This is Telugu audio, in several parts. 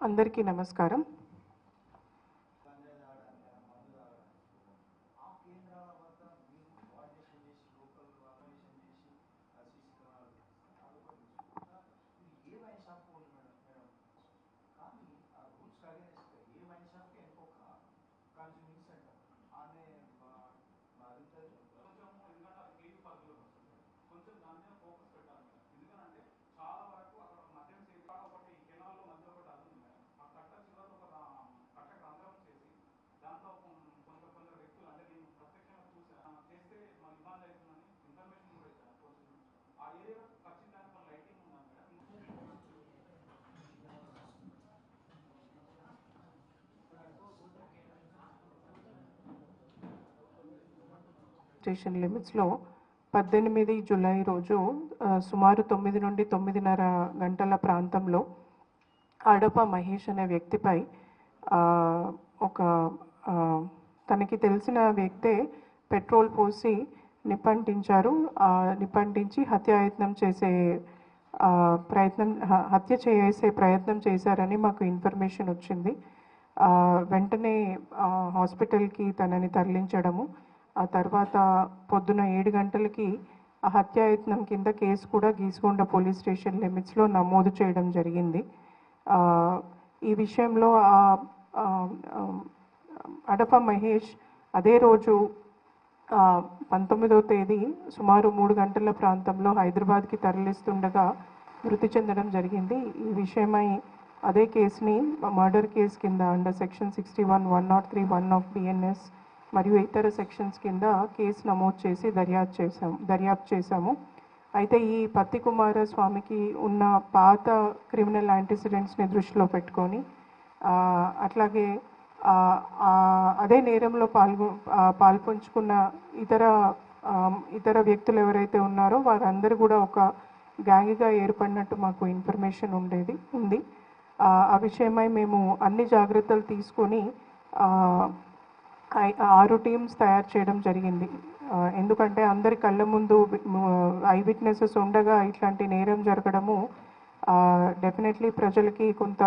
అందరికీ నమస్కారం. స్టేషన్ లిమిట్స్లో 18 జూలై రోజు సుమారు 9 నుండి 9:30 గంటల ప్రాంతంలో అడప మహేష్ అనే వ్యక్తిపై ఒక తనకి తెలిసిన వ్యక్తే పెట్రోల్ పోసి నిప్పంటించి హత్య చేసే ప్రయత్నం చేశారని మాకు ఇన్ఫర్మేషన్ వచ్చింది. వెంటనే హాస్పిటల్కి తనని తరలించడము, ఆ తర్వాత పొద్దున 7 గంటలకి ఆ హత్యాయత్నం కింద కేసు కూడా గీసుకొండ పోలీస్ స్టేషన్ లిమిట్స్లో నమోదు చేయడం జరిగింది. ఈ విషయంలో అడప మహేష్ అదే రోజు 19వ తేదీ సుమారు 3 గంటల ప్రాంతంలో హైదరాబాద్కి తరలిస్తుండగా మృతి చెందడం జరిగింది. ఈ విషయమై అదే కేసుని మర్డర్ కేసు కింద అండర్ సెక్షన్ 61, 103, 1 ఆఫ్ BNS మరియు ఇతర సెక్షన్స్ కింద కేసు నమోదు చేసి దర్యాప్తు చేశాము. అయితే ఈ పత్తి కుమారస్వామికి ఉన్న పాత క్రిమినల్ యాంటిసిడెంట్స్ని దృష్టిలో పెట్టుకొని అట్లాగే అదే నేరంలో పాల్పంచుకున్న ఇతర వ్యక్తులు ఎవరైతే ఉన్నారో వారందరూ కూడా ఒక గ్యాంగ్గా ఏర్పడినట్టు మాకు ఇన్ఫర్మేషన్ ఉంది. ఆ విషయమై మేము అన్ని జాగ్రత్తలు తీసుకొని 6 టీమ్స్ తయారు చేయడం జరిగింది. ఎందుకంటే అందరి కళ్ళ ముందు ఐ విట్నెసెస్ ఉండగా ఇట్లాంటి నేరం జరగడము డెఫినెట్లీ ప్రజలకి కొంత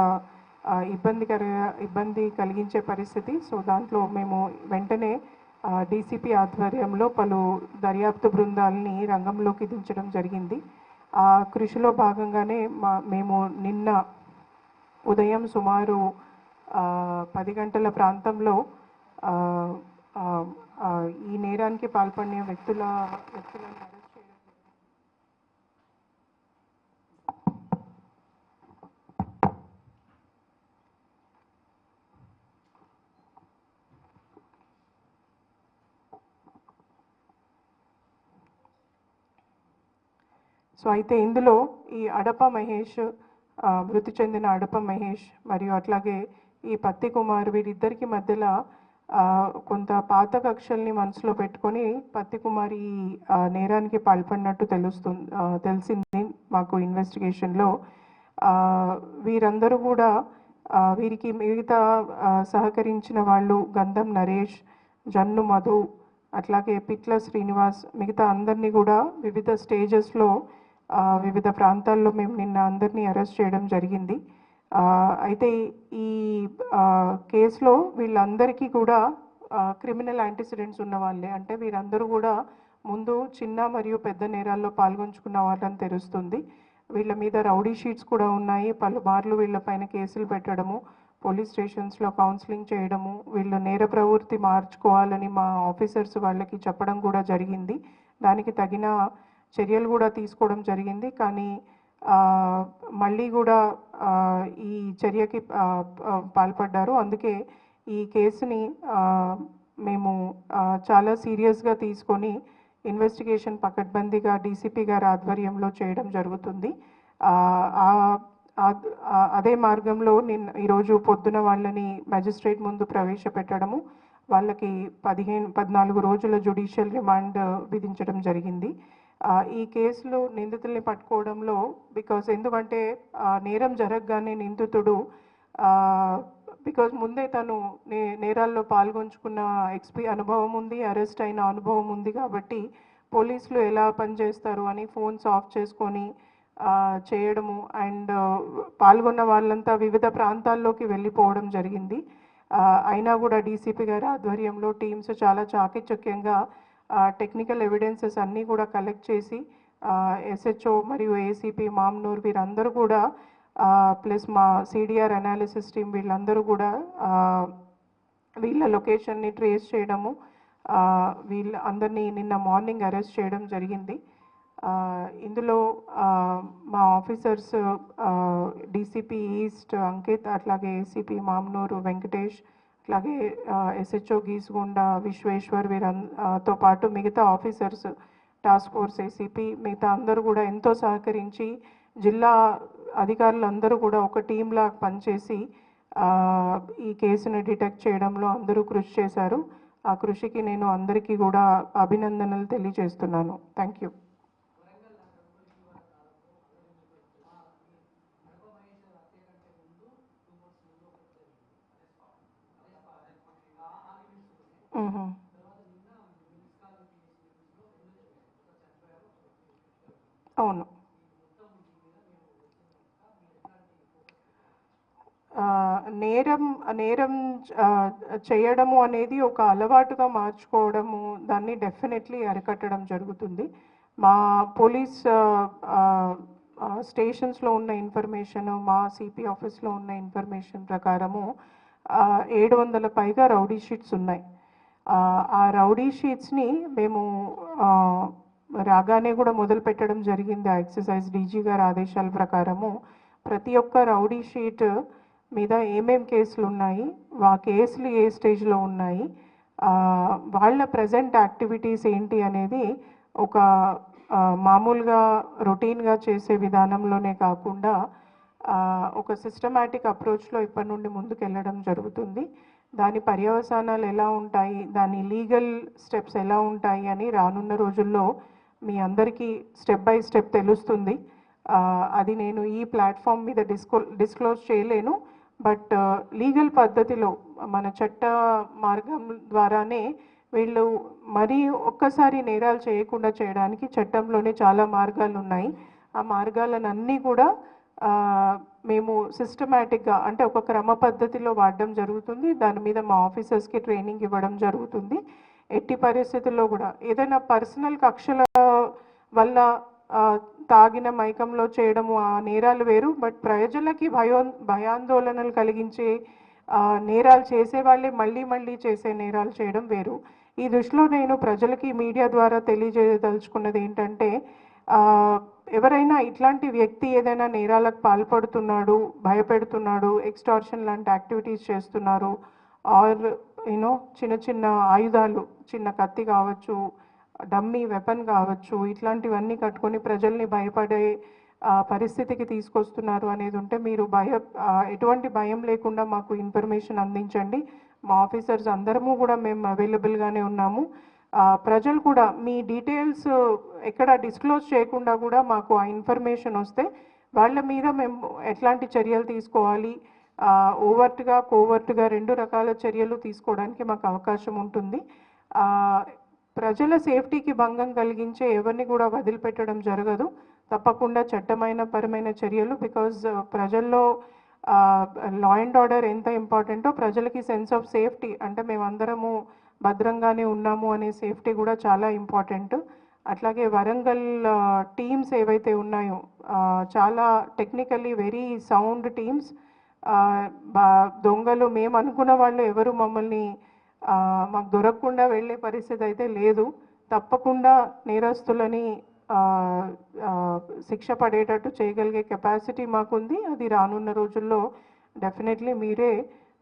ఇబ్బంది కలిగించే పరిస్థితి. సో దాంట్లో మేము వెంటనే DCP ఆధ్వర్యంలో పలు దర్యాప్తు బృందాలని రంగంలోకి దించడం జరిగింది. ఆ కృషిలో భాగంగానే మేము నిన్న ఉదయం సుమారు 10 గంటల ప్రాంతంలో ఈ నేరానికి పాల్పడిన వ్యక్తులను అరెస్ట్ చేయడం. సో అయితే ఇందులో ఈ అడప మహేష్, మృతి చెందిన అడప మహేష్ మరియు అట్లాగే ఈ పత్తి కుమార్ వీరిద్దరికి మధ్యలో కొంత పాత కక్షల్ని మనసులో పెట్టుకొని పత్తి కుమార్ ఈ నేరానికి పాల్పడినట్టు తెలిసింది మాకు ఇన్వెస్టిగేషన్లో. వీరందరూ కూడా వీరికి మిగతా సహకరించిన వాళ్ళు గంధం నరేష్, జన్ను మధు, అట్లాగే పిట్ల శ్రీనివాస్, మిగతా అందరినీ కూడా వివిధ స్టేజెస్లో వివిధ ప్రాంతాల్లో మేము నిన్న అందరినీ అరెస్ట్ చేయడం జరిగింది. అయితే ఈ కేసులో వీళ్ళందరికీ కూడా క్రిమినల్ యాంటిసిడెంట్స్ ఉన్న వాళ్ళే. అంటే వీరందరూ కూడా ముందు చిన్న మరియు పెద్ద నేరాల్లో పాల్గొంచుకున్న వాళ్ళని తెలుస్తుంది. వీళ్ళ మీద రౌడీ షీట్స్ కూడా ఉన్నాయి. పలుమార్లు వీళ్ళపైన కేసులు పెట్టడము, పోలీస్ స్టేషన్స్లో కౌన్సిలింగ్ చేయడము, వీళ్ళు నేర ప్రవృత్తి మార్చుకోవాలని మా ఆఫీసర్స్ వాళ్ళకి చెప్పడం కూడా జరిగింది. దానికి తగిన చర్యలు కూడా తీసుకోవడం జరిగింది. కానీ మళ్ళీ కూడా ఈ చర్యకి పాల్పడ్డారు. అందుకే ఈ కేసుని మేము చాలా సీరియస్గా తీసుకొని ఇన్వెస్టిగేషన్ పకడ్బందీగా DCP గారి ఆధ్వర్యంలో చేయడం జరుగుతుంది. అదే మార్గంలో ఈరోజు పొద్దున వాళ్ళని మ్యాజిస్ట్రేట్ ముందు ప్రవేశపెట్టడము, వాళ్ళకి 14 రోజుల జ్యుడిషియల్ రిమాండ్ విధించడం జరిగింది. ఈ కేసులో నిందితుల్ని పట్టుకోవడంలో ఎందుకంటే నేరం జరగగానే నిందితుడు ముందే తను నేరాల్లో పాల్గొంచుకున్న అనుభవం ఉంది, అరెస్ట్ అయిన అనుభవం ఉంది. కాబట్టి పోలీసులు ఎలా పనిచేస్తారు అని ఫోన్స్ ఆఫ్ చేసుకొని చేయడము అండ్ పాల్గొన్న వాళ్ళంతా వివిధ ప్రాంతాల్లోకి వెళ్ళిపోవడం జరిగింది. అయినా కూడా డీసీపీ గారి ఆధ్వర్యంలో టీమ్స్ చాలా చాకచక్యంగా టెక్నికల్ ఎవిడెన్సెస్ అన్నీ కూడా కలెక్ట్ చేసి ఎస్హెచ్ఓ మరియు ఏసీపీ మామ్నూర్ వీరందరూ కూడా ప్లస్ మా సిడిఆర్ అనాలిసిస్ టీం వీళ్ళందరూ కూడా వీళ్ళ లొకేషన్ని ట్రేస్ చేయడము, వీళ్ళ అందరినీ నిన్న మార్నింగ్ అరెస్ట్ చేయడం జరిగింది. ఇందులో మా ఆఫీసర్స్ డీసీపీ ఈస్ట్ అంకిత్, అట్లాగే ఏసీపీ మామ్నూరు వెంకటేష్, అట్లాగే ఎస్హెచ్ఓ గీసుగొండ విశ్వేశ్వర్ వీరంతో పాటు మిగతా ఆఫీసర్స్ టాస్క్ ఫోర్స్ ఏసీపీ మిగతా అందరూ కూడా ఎంతో సహకరించి జిల్లా అధికారులందరూ కూడా ఒక టీంలా పనిచేసి ఈ కేసును డిటెక్ట్ చేయడంలో అందరూ కృషి చేశారు. ఆ కృషికి నేను అందరికీ కూడా అభినందనలు తెలియజేస్తున్నాను. Thank you. అవును, నేరం చేయడము అనేది ఒక అలవాటుగా మార్చుకోవడము, దాన్ని డెఫినెట్లీ అరికట్టడం జరుగుతుంది. మా పోలీస్ స్టేషన్స్లో ఉన్న ఇన్ఫర్మేషన్, మా సిపి ఆఫీస్లో ఉన్న ఇన్ఫర్మేషన్ ప్రకారము 700 పైగా రౌడీ షీట్స్ ఉన్నాయి. ఆ రౌడీ షీట్స్ని మేము రాగానే కూడా మొదలు పెట్టడం జరిగింది. ఆ ఎక్సర్సైజ్ డీజీ గారి ఆదేశాల ప్రకారము ప్రతి ఒక్క రౌడీ షీట్ మీద ఏమేం కేసులు ఉన్నాయి, ఆ కేసులు ఏ స్టేజ్లో ఉన్నాయి, వాళ్ళ ప్రజెంట్ యాక్టివిటీస్ ఏంటి అనేది ఒక మామూలుగా రొటీన్గా చేసే విధానంలోనే కాకుండా ఒక సిస్టమాటిక్ అప్రోచ్లో ఇప్పటి నుండి ముందుకు వెళ్ళడం జరుగుతుంది. దాని పర్యవసానాలు ఎలా ఉంటాయి, దాని లీగల్ స్టెప్స్ ఎలా ఉంటాయి అని రానున్న రోజుల్లో మీ అందరికీ స్టెప్ బై స్టెప్ తెలుస్తుంది. అది నేను ఈ ప్లాట్ఫామ్ మీద డిస్క్లోజ్ చేయలేను. బట్ లీగల్ పద్ధతిలో మన చట్ట మార్గం ద్వారానే వీళ్ళు మరీ ఒక్కసారి నేరాలు చేయకుండా చేయడానికి చట్టంలోనే చాలా మార్గాలు ఉన్నాయి. ఆ మార్గాలన్నీ కూడా మేము సిస్టమేటిక్గా అంటే ఒక క్రమ పద్ధతిలో వాడడం జరుగుతుంది. దాని మీద మా ఆఫీసర్స్కి ట్రైనింగ్ ఇవ్వడం జరుగుతుంది. ఎట్టి పరిస్థితుల్లో కూడా ఏదైనా పర్సనల్ కక్షల వల్ల తాగిన మైకంలో చేయడము ఆ నేరాలు వేరు. బట్ ప్రజలకి భయాందోళనలు కలిగించే నేరాలు చేసే వాళ్ళే మళ్ళీ మళ్ళీ చేసే నేరాలు చేయడం వేరు. ఈ దృష్టిలో నేను ప్రజలకి మీడియా ద్వారా తెలియజేయదలుచుకున్నది ఏంటంటే, ఎవరైనా ఇట్లాంటి వ్యక్తి ఏదైనా నేరాలకు పాల్పడుతున్నాడు, భయపెడుతున్నాడు, ఎక్స్టార్షన్ లాంటి యాక్టివిటీస్ చేస్తున్నారు, ఆర్ చిన్న చిన్న ఆయుధాలు, చిన్న కత్తి కావచ్చు, డమ్మీ వెపన్ కావచ్చు, ఇట్లాంటివన్నీ కట్టుకొని ప్రజల్ని భయపడే పరిస్థితికి తీసుకొస్తున్నారు అనేది ఉంటే మీరు ఎటువంటి భయం లేకుండా మాకు ఇన్ఫర్మేషన్ అందించండి. మా ఆఫీసర్స్ అందరము కూడా మేము అవైలబుల్గానే ఉన్నాము. ప్రజలు కూడా మీ డీటెయిల్స్ ఎక్కడ డిస్క్లోజ్ చేయకుండా కూడా మాకు ఆ ఇన్ఫర్మేషన్ వస్తే వాళ్ళ మీద మేము ఎట్లాంటి చర్యలు తీసుకోవాలి, ఓవర్ట్గా కోవర్ట్గా 2 రకాల చర్యలు తీసుకోవడానికి మాకు అవకాశం ఉంటుంది. ప్రజల సేఫ్టీకి భంగం కలిగించే ఎవరిని కూడా వదిలిపెట్టడం జరగదు. తప్పకుండా చట్టమైన పరమైన చర్యలు, బికాజ్ ప్రజల్లో లా అండ్ ఆర్డర్ ఎంత ఇంపార్టెంటో ప్రజలకి సెన్స్ ఆఫ్ సేఫ్టీ అంటే మేమందరము భద్రంగానే ఉన్నాము అనే సేఫ్టీ కూడా చాలా ఇంపార్టెంట్. అట్లాగే వరంగల్ టీమ్స్ ఏవైతే ఉన్నాయో చాలా టెక్నికల్లీ వెరీ సౌండ్ టీమ్స్. దొంగలు మేము అనుకున్న వాళ్ళు ఎవరు మమ్మల్ని మాకు దొరకకుండా వెళ్ళే పరిస్థితి అయితే లేదు. తప్పకుండా నేరస్తులని శిక్ష పడేటట్టు చేయగలిగే కెపాసిటీ మాకుంది. అది రానున్న రోజుల్లో డెఫినెట్లీ మీరే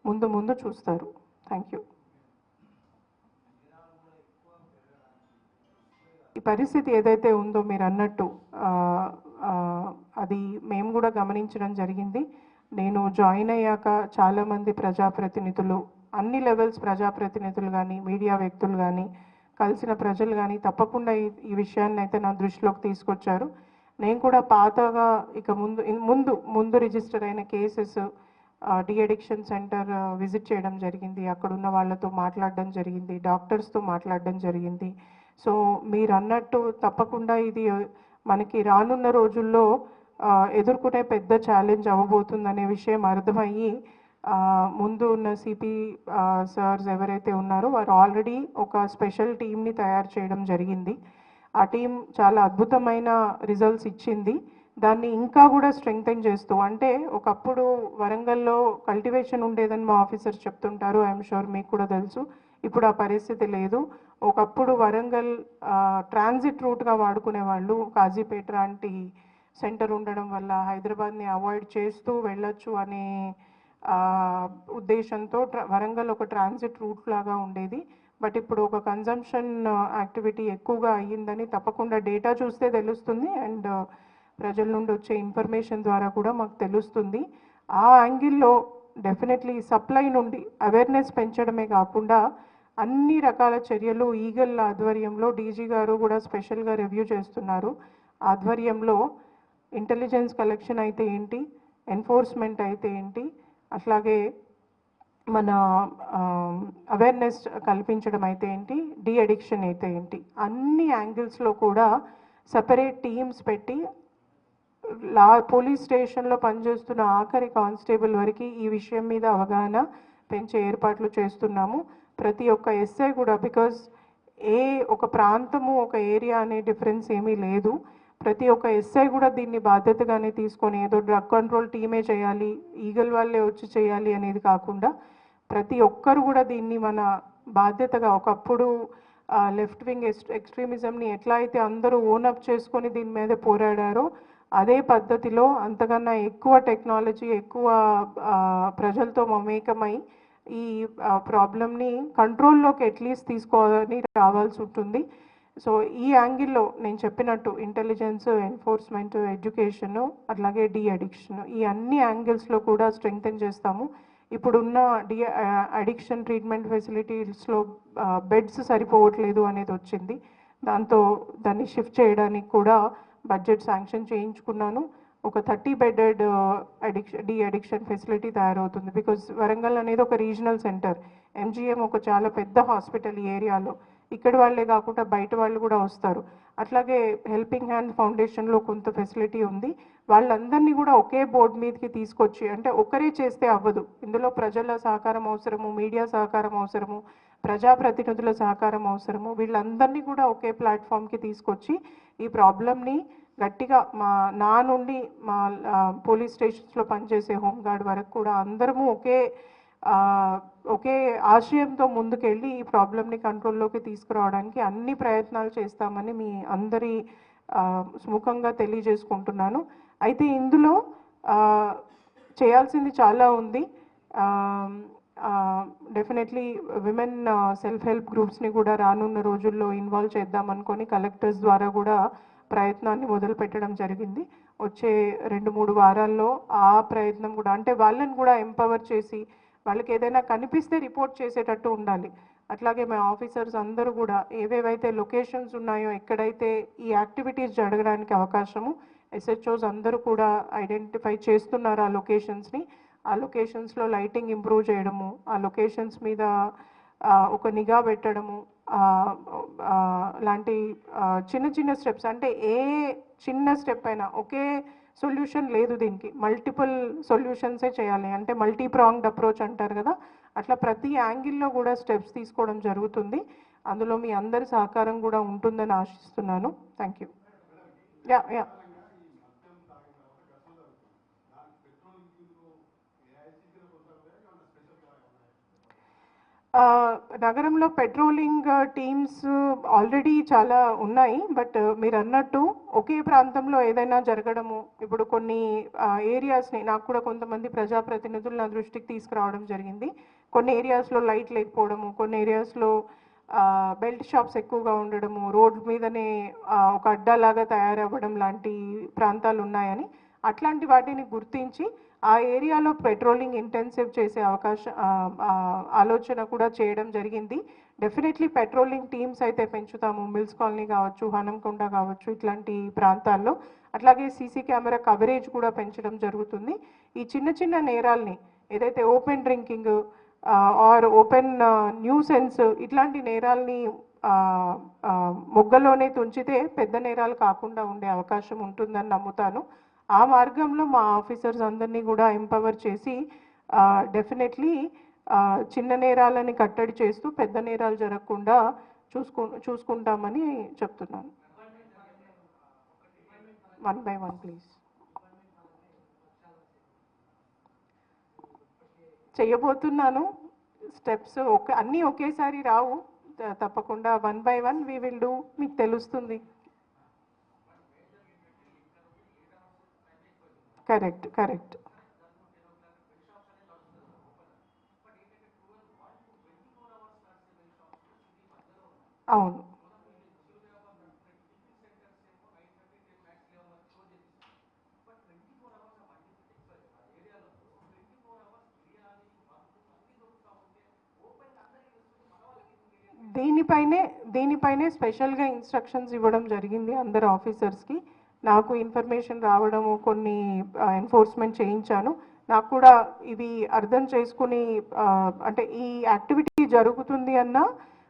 ముందు చూస్తారు. Thank you. ఈ పరిస్థితి ఏదైతే ఉందో మీరు అన్నట్టు అది మేము కూడా గమనించడం జరిగింది. నేను జాయిన్ అయ్యాక చాలామంది ప్రజాప్రతినిధులు, అన్ని లెవెల్స్ ప్రజాప్రతినిధులు కానీ, మీడియా వ్యక్తులు కానీ, కలిసిన ప్రజలు కానీ తప్పకుండా ఈ విషయాన్ని అయితే నా దృష్టిలోకి తీసుకొచ్చారు. నేను కూడా పాతగా ఇక ముందు రిజిస్టర్ అయిన cases de addiction centre visit చేయడం జరిగింది. అక్కడున్న వాళ్ళతో మాట్లాడడం జరిగింది, డాక్టర్స్తో మాట్లాడడం జరిగింది. సో మీరు అన్నట్టు తప్పకుండా ఇది మనకి రానున్న రోజుల్లో ఎదుర్కొనే పెద్ద ఛాలెంజ్ అవ్వబోతుందనే విషయం అర్థమయ్యి ముందు ఉన్న సిపి సార్స్ ఎవరైతే ఉన్నారో వారు ఆల్రెడీ ఒక స్పెషల్ టీమ్ని తయారు చేయడం జరిగింది. ఆ టీం చాలా అద్భుతమైన రిజల్ట్స్ ఇచ్చింది. దాన్ని ఇంకా కూడా స్ట్రెంగ్తెన్ చేస్తూ, అంటే ఒకప్పుడు వరంగల్లో కల్టివేషన్ ఉండేదని మా ఆఫీసర్స్ చెప్తుంటారు, ఐఎమ్ షూర్ మీకు కూడా తెలుసు. ఇప్పుడు ఆ పరిస్థితి లేదు. ఒకప్పుడు వరంగల్ ట్రాన్సిట్ రూట్గా వాడుకునే వాళ్ళు, కాజీపేట లాంటి సెంటర్ ఉండడం వల్ల హైదరాబాద్ని అవాయిడ్ చేస్తూ వెళ్ళొచ్చు అనే ఉద్దేశంతో వరంగల్ ఒక ట్రాన్సిట్ రూట్ లాగా ఉండేది. బట్ ఇప్పుడు ఒక కన్జంప్షన్ యాక్టివిటీ ఎక్కువగా అయ్యిందని తప్పకుండా డేటా చూస్తే తెలుస్తుంది, అండ్ ప్రజల నుండి వచ్చే ఇన్ఫర్మేషన్ ద్వారా కూడా మాకు తెలుస్తుంది. ఆ యాంగిల్లో డెఫినెట్లీ సప్లై నుండి అవేర్నెస్ పెంచడమే కాకుండా అన్ని రకాల చర్యలు ఈగల్ ఆధ్వర్యంలో డీజీ గారు కూడా స్పెషల్గా రివ్యూ చేస్తున్నారు. ఆధ్వర్యంలో ఇంటెలిజెన్స్ కలెక్షన్ అయితే ఏంటి, ఎన్ఫోర్స్మెంట్ అయితే ఏంటి, అట్లాగే మన అవేర్నెస్ కల్పించడం అయితే ఏంటి, డీ అడిక్షన్ అయితే ఏంటి, అన్ని యాంగిల్స్లో కూడా సపరేట్ టీమ్స్ పెట్టి పోలీస్ స్టేషన్లో పనిచేస్తున్న ఆఖరి కానిస్టేబుల్ వరకు ఈ విషయం మీద అవగాహన పెంచే ఏర్పాట్లు చేస్తున్నాము. ప్రతి ఒక్క ఎస్ఐ కూడా, బికాజ్ ఒక ప్రాంతము ఒక ఏరియా అనే డిఫరెన్స్ ఏమీ లేదు. ప్రతి ఒక్క ఎస్ఐ కూడా దీన్ని బాధ్యతగానే తీసుకొని ఏదో డ్రగ్ కంట్రోల్ టీమే చేయాలి, ఈగల్ వాళ్ళే వచ్చి చేయాలి అనేది కాకుండా ప్రతి ఒక్కరు కూడా దీన్ని మన బాధ్యతగా, ఒకప్పుడు లెఫ్ట్ వింగ్ ఎక్స్ట్రీమిజంని ఎట్లా అయితే అందరూ ఓనప్ చేసుకొని దీని మీద పోరాడారో అదే పద్ధతిలో అంతకన్నా ఎక్కువ టెక్నాలజీ, ఎక్కువ ప్రజలతో మమేకమై ఈ ప్రాబ్లమ్ని కంట్రోల్లోకి అట్లీస్ట్ తీసుకోవాలని రావాల్సి ఉంటుంది. సో ఈ యాంగిల్లో నేను చెప్పినట్టు ఇంటెలిజెన్స్, ఎన్ఫోర్స్మెంట్, ఎడ్యుకేషను, అట్లాగే డీ అడిక్షన్, ఈ అన్ని యాంగిల్స్లో కూడా స్ట్రెంగ్తెన్ చేస్తాము. ఇప్పుడున్న అడిక్షన్ ట్రీట్మెంట్ ఫెసిలిటీస్లో బెడ్స్ సరిపోవట్లేదు అనేది వచ్చింది. దాన్ని షిఫ్ట్ చేయడానికి కూడా బడ్జెట్ శాంక్షన్ చేయించుకున్నాను. ఒక 30 బెడెడ్ డీ అడిక్షన్ ఫెసిలిటీ తయారవుతుంది. బికాజ్ వరంగల్ అనేది ఒక రీజనల్ సెంటర్, ఎంజీఎం ఒక చాలా పెద్ద హాస్పిటల్ ఈ ఏరియాలో. ఇక్కడ వాళ్ళే కాకుండా బయట వాళ్ళు కూడా వస్తారు. అట్లాగే హెల్పింగ్ హ్యాండ్ ఫౌండేషన్లో కొంత ఫెసిలిటీ ఉంది. వాళ్ళందరినీ కూడా ఒకే బోర్డు మీదకి తీసుకొచ్చి, అంటే ఒకరే చేస్తే అవ్వదు, ఇందులో ప్రజల సహకారం అవసరము, మీడియా సహకారం అవసరము, ప్రజాప్రతినిధుల సహకారం అవసరము. వీళ్ళందరినీ కూడా ఒకే ప్లాట్ఫామ్కి తీసుకొచ్చి ఈ ప్రాబ్లమ్ని గట్టిగా నా నుండి మా పోలీస్ స్టేషన్స్లో పనిచేసే హోంగార్డ్ వరకు కూడా అందరము ఒకే ఆశయంతో ముందుకెళ్ళి ఈ ప్రాబ్లమ్ని కంట్రోల్లోకి తీసుకురావడానికి అన్ని ప్రయత్నాలు చేస్తామని మీ అందరి సుముఖంగా తెలియజేసుకుంటున్నాను. అయితే ఇందులో చేయాల్సింది చాలా ఉంది. డెఫినెట్లీ విమెన్ సెల్ఫ్ హెల్ప్ గ్రూప్స్ని కూడా రానున్న రోజుల్లో ఇన్వాల్వ్ చేద్దామనుకొని కలెక్టర్స్ ద్వారా కూడా ప్రయత్నాన్ని మొదలు పెట్టడం జరిగింది. వచ్చే 2-3 వారాల్లో ఆ ప్రయత్నం కూడా, అంటే వాళ్ళని కూడా ఎంపవర్ చేసి వాళ్ళకి ఏదైనా కనిపిస్తే రిపోర్ట్ చేసేటట్టు ఉండాలి. అట్లాగే మా ఆఫీసర్స్ అందరూ కూడా ఏవేవైతే లొకేషన్స్ ఉన్నాయో, ఎక్కడైతే ఈ యాక్టివిటీస్ జరగడానికి అవకాశము, ఎస్హెచ్ఓస్ అందరూ కూడా ఐడెంటిఫై చేస్తున్నారు ఆ లొకేషన్స్ని. ఆ లొకేషన్స్లో లైటింగ్ ఇంప్రూవ్ చేయడము, ఆ లొకేషన్స్ మీద ఒక నిఘా పెట్టడము లాంటి చిన్న చిన్న స్టెప్స్. అంటే ఏ చిన్న స్టెప్ అయినా, ఒకే సొల్యూషన్ లేదు దీనికి, మల్టిపుల్ సొల్యూషన్సే చేయాలి. అంటే మల్టీ ప్రాంగ్డ్ అప్రోచ్ అంటారు కదా, అట్లా ప్రతి యాంగిల్లో కూడా స్టెప్స్ తీసుకోవడం జరుగుతుంది. అందులో మీ అందరి సహకారం కూడా ఉంటుందని ఆశిస్తున్నాను. Thank you. యా నగరంలో పెట్రోలింగ్ టీమ్స్ ఆల్రెడీ చాలా ఉన్నాయి. బట్ మీరు అన్నట్టు ఒకే ప్రాంతంలో ఏదైనా జరగడము, ఇప్పుడు కొన్ని ఏరియాస్ని నాకు కూడా కొంతమంది ప్రజాప్రతినిధులు నా దృష్టికి తీసుకురావడం జరిగింది. కొన్ని ఏరియాస్లో లైట్ లేకపోవడము, కొన్ని ఏరియాస్లో బెల్ట్ షాప్స్ ఎక్కువగా ఉండడము, రోడ్డు మీదనే ఒక అడ్డాలాగా తయారవ్వడం లాంటి ప్రాంతాలు ఉన్నాయని, అట్లాంటి వాటిని గుర్తించి ఆ ఏరియాలో పెట్రోలింగ్ ఇంటెన్సివ్ చేసే ఆలోచన కూడా చేయడం జరిగింది. డెఫినెట్లీ పెట్రోలింగ్ టీమ్స్ అయితే పెంచుతాము, మిల్స్ కాలనీ కావచ్చు, హనంకొండ కావచ్చు, ఇట్లాంటి ప్రాంతాల్లో. అట్లాగే సీసీ కెమెరా కవరేజ్ కూడా పెంచడం జరుగుతుంది. ఈ చిన్న చిన్న నేరాల్ని, ఏదైతే open drinking or open nuisance, ఇట్లాంటి నేరాల్ని మొగ్గలోనే తుంచితే పెద్ద నేరాలు కాకుండా ఉండే అవకాశం ఉంటుందని నమ్ముతాను. ఆ మార్గంలో మా ఆఫీసర్స్ అందరినీ కూడా ఎంపవర్ చేసి డెఫినెట్లీ చిన్న నేరాలని కట్టడి చేస్తూ పెద్ద నేరాలు జరగకుండా చూసుకుంటామని చెప్తున్నాను. 1 by 1 ప్లీజ్. చేయబోతున్నాను. స్టెప్స్ అన్నీ ఒకేసారి రావు, తప్పకుండా 1 by 1 వి విల్ డూ. మీకు తెలుస్తుంది. Correct correct. అవును. దీనిపైనే స్పెషల్గా ఇన్స్ట్రక్షన్స్ ఇవ్వడం జరిగింది అందరు ఆఫీసర్స్కి. నాకు ఇన్ఫర్మేషన్ రావడము, కొన్ని ఎన్ఫోర్స్మెంట్ చేయించాను. నాకు కూడా ఇవి అర్థం చేసుకుని అంటే ఈ యాక్టివిటీ జరుగుతుంది అన్న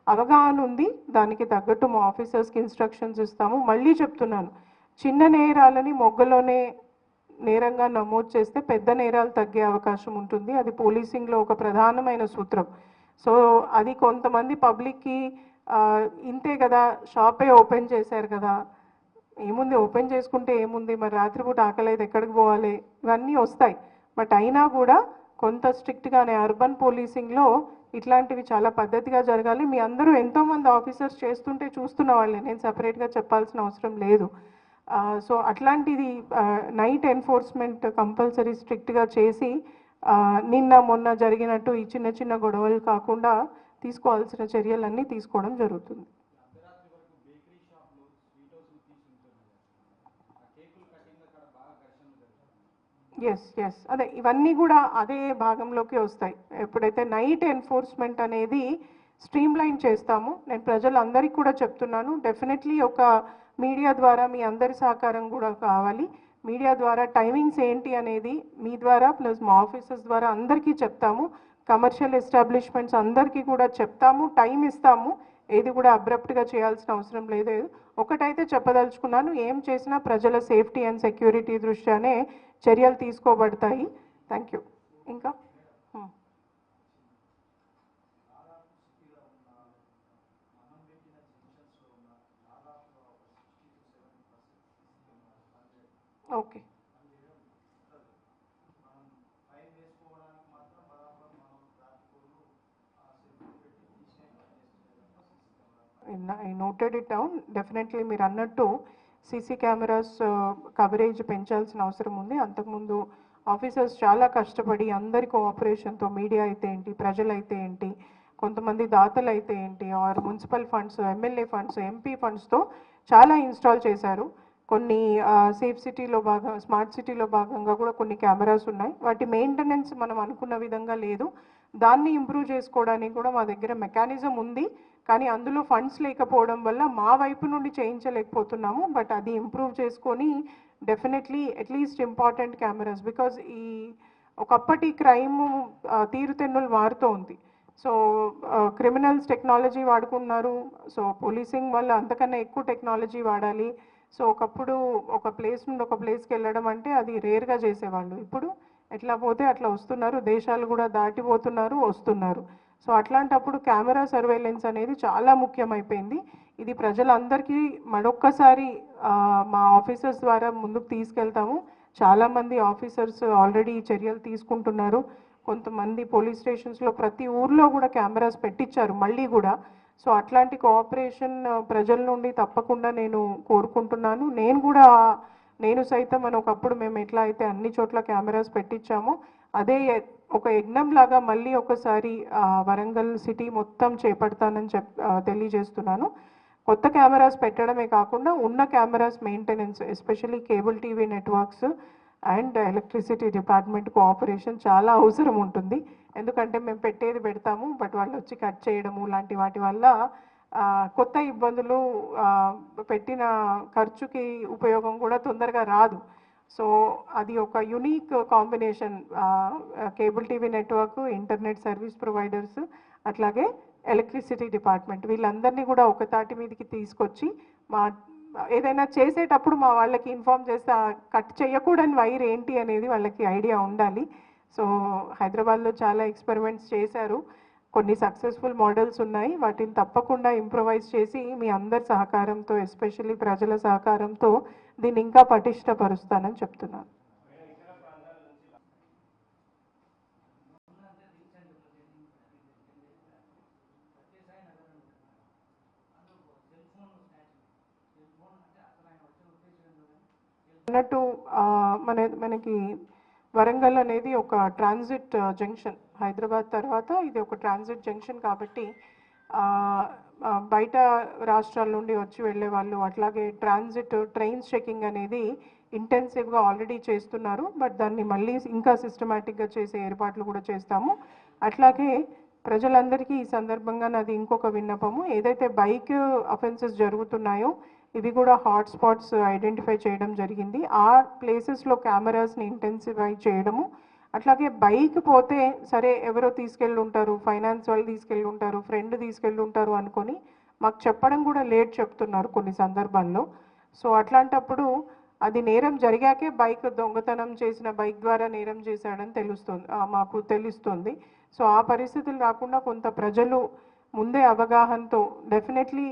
అవగాహన ఉంది. దానికి తగ్గట్టు మా ఆఫీసర్స్కి ఇన్స్ట్రక్షన్స్ ఇస్తాము. మళ్ళీ చెప్తున్నాను, చిన్న నేరాలని మొగ్గలోనే నేరంగా నమోదు చేస్తే పెద్ద నేరాలు తగ్గే అవకాశం ఉంటుంది. అది పోలీసింగ్లో ఒక ప్రధానమైన సూత్రం. సో అది కొంతమంది పబ్లిక్కి ఇంతే కదా, షాపే ఓపెన్ చేశారు కదా, ఏముంది ఓపెన్ చేసుకుంటే ఏముంది, మరి రాత్రిపూట ఆకలేదు ఎక్కడికి పోవాలి, ఇవన్నీ వస్తాయి. బట్ అయినా కూడా కొంత స్ట్రిక్ట్గానే అర్బన్ పోలీసింగ్లో ఇట్లాంటివి చాలా పద్ధతిగా జరగాలి. మీ అందరూ ఎంతోమంది ఆఫీసర్స్ చేస్తుంటే చూస్తున్న వాళ్ళే, నేను సపరేట్గా చెప్పాల్సిన అవసరం లేదు. సో అట్లాంటిది నైట్ ఎన్ఫోర్స్మెంట్ కంపల్సరీ స్ట్రిక్ట్గా చేసి నిన్న మొన్న జరిగినట్టు ఈ చిన్న చిన్న గొడవలు కాకుండా తీసుకోవాల్సిన చర్యలన్నీ తీసుకోవడం జరుగుతుంది. ఎస్ అదే, ఇవన్నీ కూడా అదే భాగంలోకి వస్తాయి. ఎప్పుడైతే నైట్ ఎన్ఫోర్స్మెంట్ అనేది స్ట్రీమ్లైన్ చేస్తామో, నేను ప్రజలందరికీ కూడా చెప్తున్నాను, డెఫినెట్లీ ఒక మీడియా ద్వారా మీ అందరి సహకారం కూడా కావాలి. మీడియా ద్వారా టైమింగ్స్ ఏంటి అనేది మీ ద్వారా ప్లస్ మా ఆఫీసర్స్ ద్వారా అందరికీ చెప్తాము. కమర్షియల్ ఎస్టాబ్లిష్మెంట్స్ అందరికీ కూడా చెప్తాము, టైం ఇస్తాము. ఏది కూడా అబ్రప్ట్గా చేయాల్సిన అవసరం లేదు. ఒకటైతే చెప్పదలుచుకున్నాను, ఏం చేసినా ప్రజల సేఫ్టీ అండ్ సెక్యూరిటీ దృష్ట్యానే చర్యలు తీసుకోబడతాయి. Thank you. ఇంకా okay. I noted it down. Definitely మీరు అన్నట్టు సీసీ కెమెరాస్ కవరేజ్ పెంచాల్సిన అవసరం ఉంది. అంతకుముందు ఆఫీసర్స్ చాలా కష్టపడి అందరి కోఆపరేషన్తో, మీడియా అయితే ఏంటి, ప్రజలైతే ఏంటి, కొంతమంది దాతలు అయితే ఏంటి, or municipal funds, MLA funds, MP ఫండ్స్తో చాలా ఇన్స్టాల్ చేశారు. కొన్ని సేఫ్ సిటీలో భాగం, స్మార్ట్ సిటీలో భాగంగా కూడా కొన్ని కెమెరాస్ ఉన్నాయి. వాటి మెయింటెనెన్స్ మనం అనుకున్న విధంగా లేదు. దాన్ని ఇంప్రూవ్ చేసుకోవడానికి కూడా మా దగ్గర మెకానిజం ఉంది. కానీ అందులో ఫండ్స్ లేకపోవడం వల్ల మా వైపు నుండి చేయించలేకపోతున్నాము. బట్ అది ఇంప్రూవ్ చేసుకొని definitely at least important cameras, because ఈ ఒకప్పటి క్రైమ్ తీరుతెన్నులు మారుతూ ఉంది. సో క్రిమినల్స్ టెక్నాలజీ వాడుకున్నారు. సో పోలీసింగ్ వల్ల అంతకన్నా ఎక్కువ టెక్నాలజీ వాడాలి. సో ఒకప్పుడు ఒక ప్లేస్ నుండి ఒక ప్లేస్కి వెళ్ళడం అంటే అది రేర్గా చేసేవాళ్ళు. ఇప్పుడు ఎట్లా పోతే అట్లా వస్తున్నారు, దేశాలు కూడా దాటిపోతున్నారు, వస్తున్నారు. సో అట్లాంటప్పుడు కెమెరా సర్వేలెన్స్ అనేది చాలా ముఖ్యమైపోయింది. ఇది ప్రజలందరికీ మరొక్కసారి మా ఆఫీసర్స్ ద్వారా ముందుకు తీసుకెళ్తాము. చాలామంది ఆఫీసర్స్ ఆల్రెడీ చర్యలు తీసుకుంటున్నారు. కొంతమంది పోలీస్ స్టేషన్స్లో ప్రతి ఊర్లో కూడా కెమెరాస్ పెట్టించారు మళ్ళీ కూడా. సో అట్లాంటి కోఆపరేషన్ ప్రజల నుండి తప్పకుండా నేను కోరుకుంటున్నాను. నేను సైతం అని ఒకప్పుడు మేము ఎట్లా అయితే అన్ని చోట్ల కెమెరాస్ పెట్టించామో అదే ఒక యజ్ఞంలాగా మళ్ళీ ఒకసారి వరంగల్ సిటీ మొత్తం చేపడతానని తెలియజేస్తున్నాను. కొత్త కెమెరాస్ పెట్టడమే కాకుండా ఉన్న cameras maintenance, especially cable TV networks and electricity department cooperation చాలా అవసరం ఉంటుంది. ఎందుకంటే మేము పెట్టేది పెడతాము, బట్ వాళ్ళు వచ్చి కట్ చేయడము లాంటి వాటి వల్ల కొత్త ఇబ్బందులు, పెట్టిన ఖర్చుకి ఉపయోగం కూడా తొందరగా రాదు. సో అది ఒక unique combination, cable TV network, internet service providers, అట్లాగే ఎలక్ట్రిసిటీ డిపార్ట్మెంట్, వీళ్ళందరినీ కూడా ఒక తాటి మీదకి తీసుకొచ్చి ఏదైనా చేసేటప్పుడు మా వాళ్ళకి ఇన్ఫార్మ్ చేస్తే కట్ చేయకూడని వైర్ ఏంటి అనేది వాళ్ళకి ఐడియా ఉండాలి. సో హైదరాబాద్లో చాలా ఎక్స్పెరిమెంట్స్ చేశారు, కొన్ని సక్సెస్ఫుల్ మోడల్స్ ఉన్నాయి. వాటిని తప్పకుండా ఇంప్రొవైజ్ చేసి మీ అందరి సహకారంతో, ఎస్పెషల్లీ ప్రజల సహకారంతో దీన్ని ఇంకా పటిష్టపరుస్తానని చెప్తున్నాను. అన్నట్టు మనకి వరంగల్ అనేది ఒక ట్రాన్సిట్ జంక్షన్, హైదరాబాద్ తర్వాత ఇది ఒక ట్రాన్సిట్ జంక్షన్ కాబట్టి బయట రాష్ట్రాల నుండి వచ్చి వెళ్ళే వాళ్ళు, అట్లాగే ట్రాన్సిట్ ట్రైన్స్ చెకింగ్ అనేది ఇంటెన్సివ్గా ఆల్రెడీ చేస్తున్నారు. బట్ దాన్ని మళ్ళీ ఇంకా సిస్టమేటిక్గా చేసే ఏర్పాట్లు కూడా చేస్తాము. అట్లాగే ప్రజలందరికీ ఈ సందర్భంగా నాది ఇంకొక విన్నపము, ఏదైతే బైక్ అఫెన్సెస్ జరుగుతున్నాయో ఇవి కూడా హాట్స్పాట్స్ ఐడెంటిఫై చేయడం జరిగింది. ఆ ప్లేసెస్లో కెమెరాస్ని ఇంటెన్సిఫై చేయడము, అట్లాగే బైక్ పోతే సరే ఎవరో తీసుకెళ్ళి ఉంటారు, ఫైనాన్స్ వాళ్ళు తీసుకెళ్ళి ఉంటారు, ఫ్రెండ్ తీసుకెళ్ళి ఉంటారు అనుకొని మాకు చెప్పడం కూడా లేట్ చెప్తున్నారు కొన్ని సందర్భాల్లో. సో అట్లాంటప్పుడు అది నేరం జరిగాకే బైక్ దొంగతనం చేసిన బైక్ ద్వారా నేరం చేశాడని మాకు తెలుస్తుంది. సో ఆ పరిస్థితులు రాకుండా కొంత ప్రజలు ముందే అవగాహనతో డెఫినెట్లీ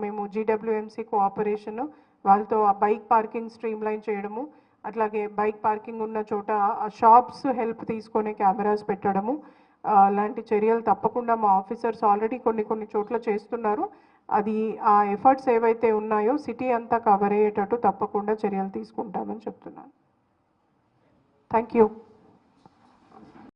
మేము జీడబ్ల్యూఎంసీ కోఆపరేషన్ వాళ్ళతో ఆ బైక్ పార్కింగ్ స్ట్రీమ్ లైన్ చేయడము, అట్లాగే బైక్ పార్కింగ్ ఉన్న చోట ఆ షాప్స్ హెల్ప్ తీసుకొని కెమెరాస్ పెట్టడము లాంటి చర్యలు తప్పకుండా మా ఆఫీసర్స్ ఆల్రెడీ కొన్ని చోట్ల చేస్తున్నారు. అది ఆ ఎఫర్ట్స్ ఏవైతే ఉన్నాయో సిటీ అంతా కవర్ అయ్యేటట్టు తప్పకుండా చర్యలు తీసుకుంటామని చెప్తున్నాను. Thank you.